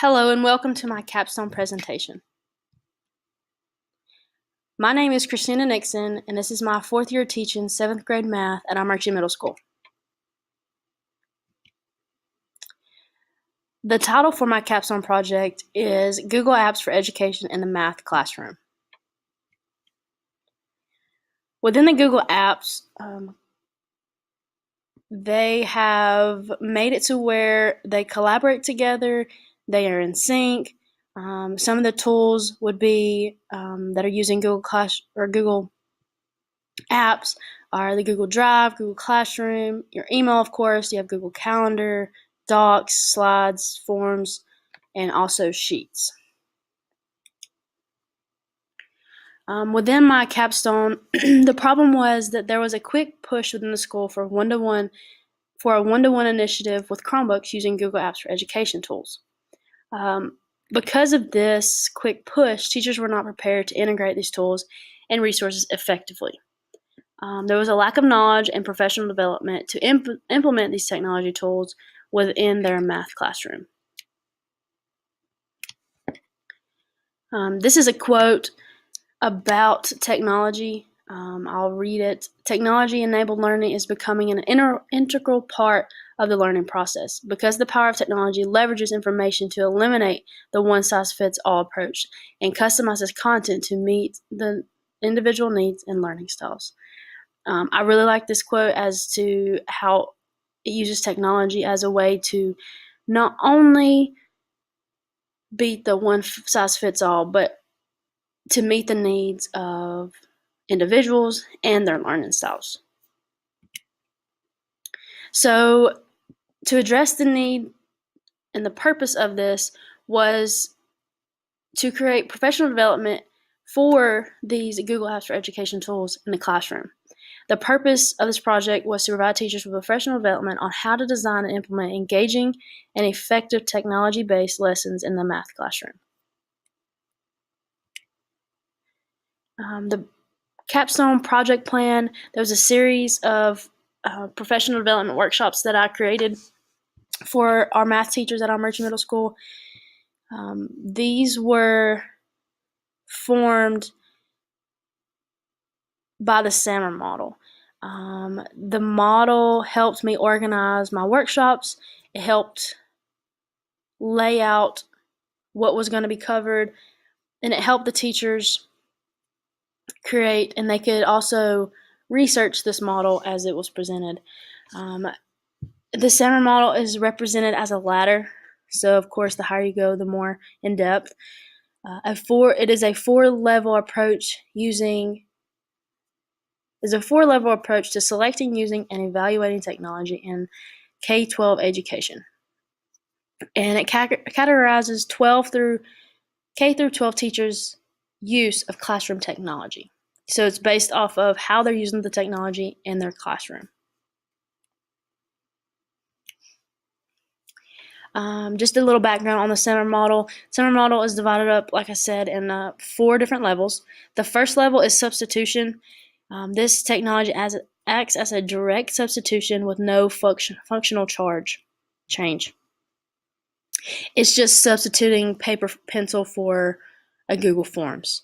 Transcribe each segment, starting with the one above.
Hello and welcome to my Capstone presentation. My name is Christina Nixon and this is my 4th year teaching 7th grade math at Armuchee Middle School. The title for my Capstone project is Google Apps for Education in the Math Classroom. Within the Google Apps, they have made it to where they collaborate together, they are in sync. Some of the tools would be that are using Google Apps are the Google Drive, Google Classroom, your email, of course. You have Google Calendar, Docs, Slides, Forms, and also Sheets. Within my Capstone, the problem was that there was a quick push within the school for a one-to-one initiative with Chromebooks using Google Apps for Education tools. Because of this quick push, teachers were not prepared to integrate these tools and resources effectively. There was a lack of knowledge and professional development to implement these technology tools within their math classroom. This is a quote about technology. I'll read it. Technology-enabled learning is becoming an integral part of the learning process because the power of technology leverages information to eliminate the one-size-fits-all approach and customizes content to meet the individual needs and learning styles. I really like this quote as to how it uses technology as a way to not only beat the one-size-fits-all, but to meet the needs of individuals and their learning styles. So to address the need and the purpose of this was to create professional development for these Google Apps for Education tools in the classroom. The purpose of this project was to provide teachers with professional development on how to design and implement engaging and effective technology-based lessons in the math classroom. The Capstone project plan, there was a series of professional development workshops that I created for our math teachers at Armuchee Middle School. These were formed by the SAMR model. The model helped me organize my workshops. It helped lay out what was going to be covered, and it helped the teachers create, and they could also research this model as it was presented. The SAMR model is represented as a ladder, so of course the higher you go, the more in depth. It is a four-level approach to selecting, using, and evaluating technology in K-12 education. And it categorizes K through 12 teachers' use of classroom technology. So it's based off of how they're using the technology in their classroom. Just a little background on the SAMR model. SAMR model is divided up, like I said, in 4 different levels. The first level is substitution. This technology acts as a direct substitution with no functional change. It's just substituting paper pencil for a Google Forms.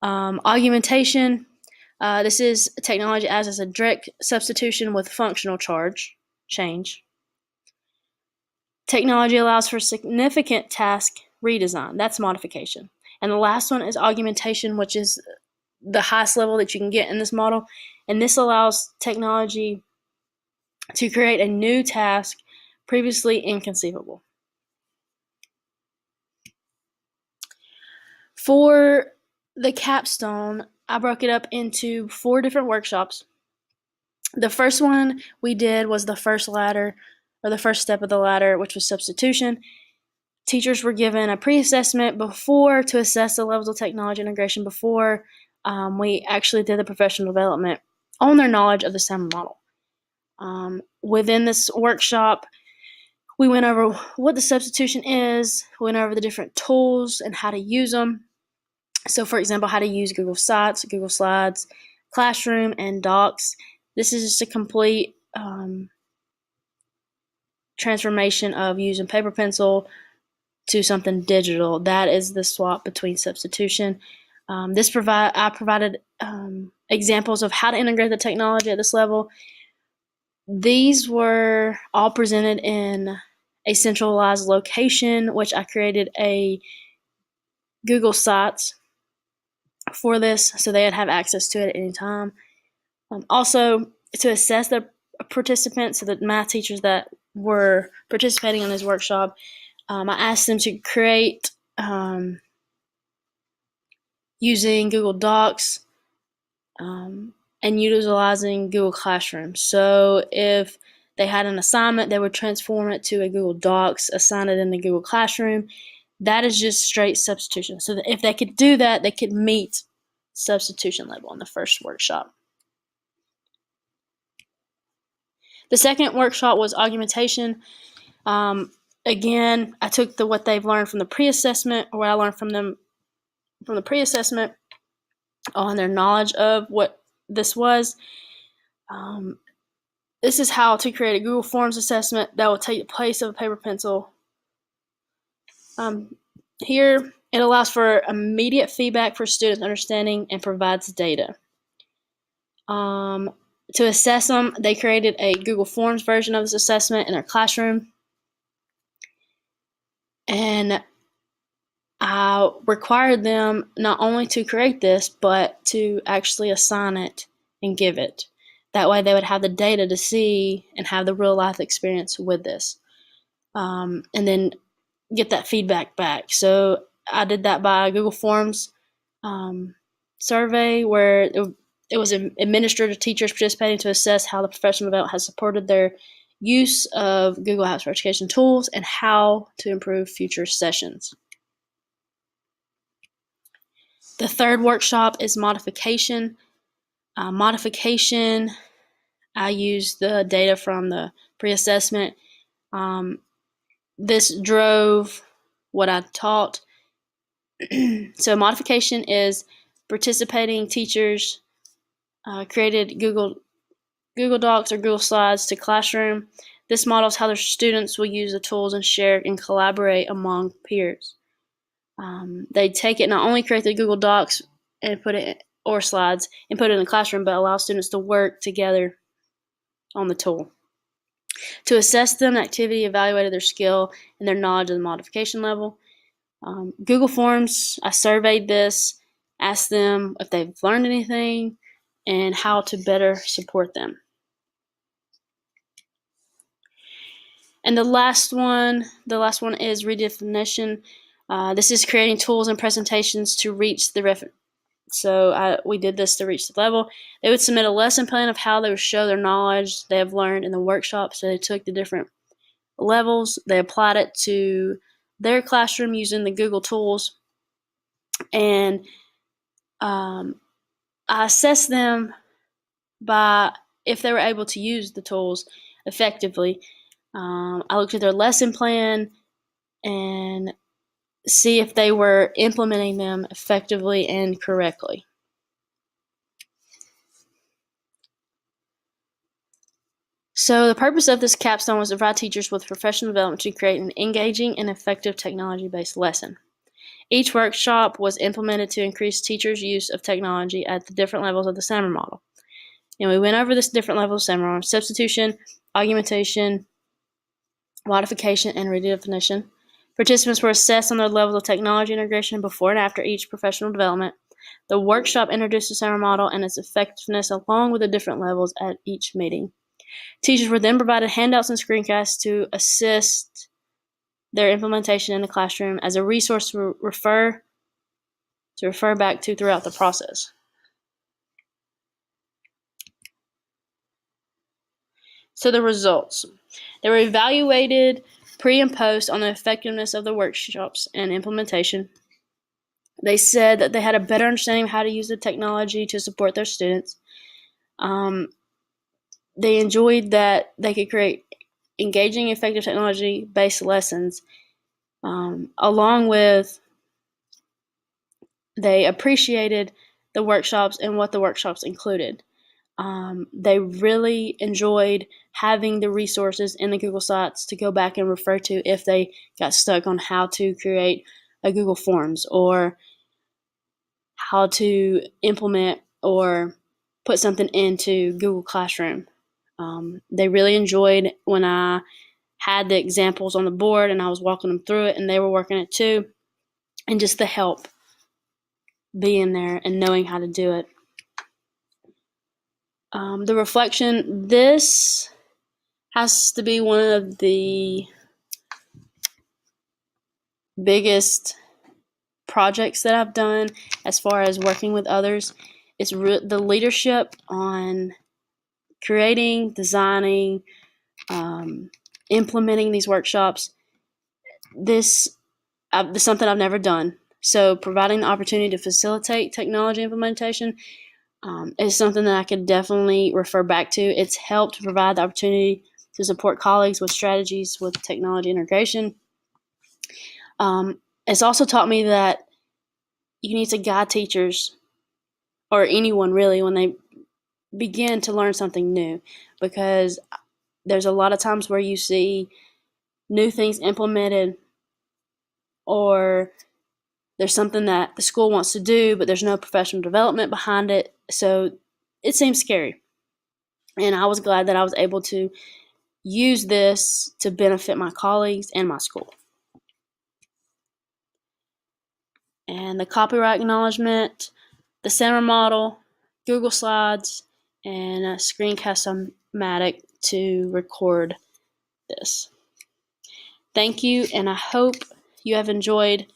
Augmentation. This is technology acts as a direct substitution with functional change. Technology allows for significant task redesign. That's modification. And the last one is augmentation, which is the highest level that you can get in this model. And this allows technology to create a new task previously inconceivable. For the Capstone, I broke it up into 4 different workshops. The first one we did was the first ladder, or the first step of the ladder, which was substitution. Teachers were given a pre-assessment to assess the levels of technology integration before we actually did the professional development on their knowledge of the SAMR model. Within this workshop, we went over what the substitution is, we went over the different tools and how to use them. So, for example, how to use Google Sites, Google Slides, Classroom, and Docs. This is just a complete transformation of using paper pencil to something digital. That is the swap between substitution. I provided examples of how to integrate the technology at this level. These were all presented in a centralized location, which I created a Google Sites for this, so they'd have access to it at any time. Also, to assess the participants, so the math teachers that were participating in this workshop, I asked them to create using Google Docs and utilizing Google Classroom. So if they had an assignment, they would transform it to a Google Docs, assign it in the Google Classroom. That is just straight substitution. So if they could do that, they could meet substitution level in the first workshop. The second workshop was augmentation. Again, I took what they've learned from the pre-assessment, or what I learned from them from the pre-assessment on their knowledge of what this was. This is how to create a Google Forms assessment that will take the place of a paper pencil. Here, it allows for immediate feedback for students' understanding and provides data. To assess them, they created a Google Forms version of this assessment in their classroom. And I required them not only to create this, but to actually assign it and give it. That way they would have the data to see and have the real life experience with this. And then get that feedback back. So I did that by Google Forms survey, where it was administered to teachers participating to assess how the professional development has supported their use of Google Apps for Education tools and how to improve future sessions. The third workshop is modification. Modification, I used the data from the pre-assessment. This drove what I taught. So modification is participating teachers created Google Docs or Google Slides to Classroom. This models how their students will use the tools and share and collaborate among peers. They take it, not only create the Google Docs and put it, or slides, and put it in the classroom, but allow students to work together on the tool. To assess them, the activity evaluated their skill and their knowledge of the modification level. Google Forms, I surveyed this, asked them if they've learned anything and how to better support them. And the last one is redefinition. This is creating tools and presentations to reach the we did this to reach the level. They would submit a lesson plan of how they would show their knowledge they have learned in the workshop. So they took the different levels, they applied it to their classroom using the Google tools, and I assessed them by if they were able to use the tools effectively. I looked at their lesson plan and see if they were implementing them effectively and correctly. So the purpose of this capstone was to provide teachers with professional development to create an engaging and effective technology-based lesson. Each workshop was implemented to increase teachers' use of technology at the different levels of the SAMR model. And we went over this different levels of SAMR: substitution, augmentation, modification, and redefinition. Participants were assessed on their levels of technology integration before and after each professional development. The workshop introduced the SAMR model and its effectiveness along with the different levels at each meeting. Teachers were then provided handouts and screencasts to assist their implementation in the classroom as a resource to refer back to throughout the process. So the results. They were evaluated pre and post on the effectiveness of the workshops and implementation. They said that they had a better understanding of how to use the technology to support their students. They enjoyed that they could create engaging, effective technology-based lessons, along with they appreciated the workshops and what the workshops included. They really enjoyed having the resources in the Google Sites to go back and refer to if they got stuck on how to create a Google Forms or how to implement or put something into Google Classroom. They really enjoyed when I had the examples on the board and I was walking them through it, and they were working it too, and just the help being there and knowing how to do it. The reflection, this has to be one of the biggest projects that I've done as far as working with others. It's the leadership on creating, designing, implementing these workshops. This is something I've never done. So providing the opportunity to facilitate technology implementation is something that I could definitely refer back to. It's helped provide the opportunity to support colleagues with strategies with technology integration. It's also taught me that you need to guide teachers, or anyone really, when they begin to learn something new, because there's a lot of times where you see new things implemented, or there's something that the school wants to do, but there's no professional development behind it. So it seems scary. And I was glad that I was able to use this to benefit my colleagues and my school. And the copyright acknowledgement, the center model, Google Slides, and a Screencast-O-Matic to record this. Thank you, and I hope you have enjoyed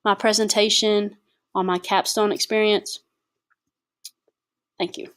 my presentation on my Capstone experience. Thank you.